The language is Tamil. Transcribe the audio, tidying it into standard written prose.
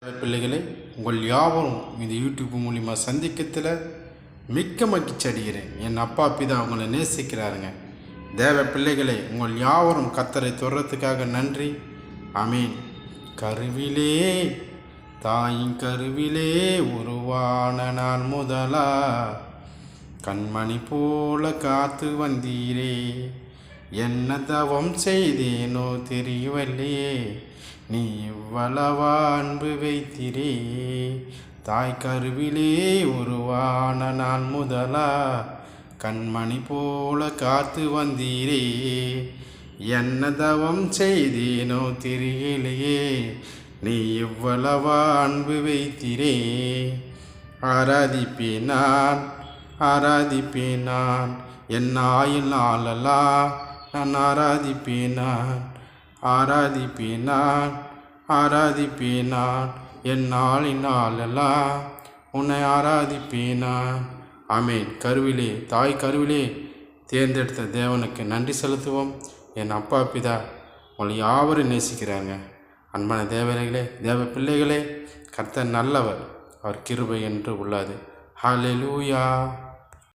பிள்ளைகளை உங்கள் யாவரும் இந்த யூடியூப் மூலிமா சந்திக்கத்தில் மிக்க மகிழ்ச்சி அடைகிறேன். என் அப்பா பிதா உங்களை நேசிக்கிறாருங்க. தேவ பிள்ளைகளை உங்கள் யாவரும் கர்த்தரை தொடுறதுக்காக நன்றி. ஆமீன். கருவிலே தாயின் கருவிலே உருவான நான் முதலா கண்மணி போல காத்து வந்தீரே. என்ன தவம் செய்தேனோ தெரியவில்லையே, நீ இவ்வளவா அன்பு வைத்திரே. தாய் கருவிலே உருவான நான் முதலா கண்மணி போல காத்து வந்தீரே. என்ன தவம் செய்தேனோ தெரியலையே, நீ இவ்வளவா அன்பு வைத்திரே. ஆராதிப்பேன் நான் என் ஆயுள் நாளெல்லாம் நான் ஆராதிப்பேன் நான் என் நாளெல்லாம் உன்னை ஆராதிப்பேன். ஆமேன். கருவிலே தாய் கருவிலே தேர்ந்தெடுத்த தேவனுக்கு நன்றி செலுத்துவோம். என் அப்பா பிதா உங்களை யாவரும் நேசிக்கிறாங்க. அன்பான தேவ பிள்ளைகளே, கர்த்தர் நல்லவர், அவர் கிருபை என்று உள்ளது. ஹல்லேலூயா.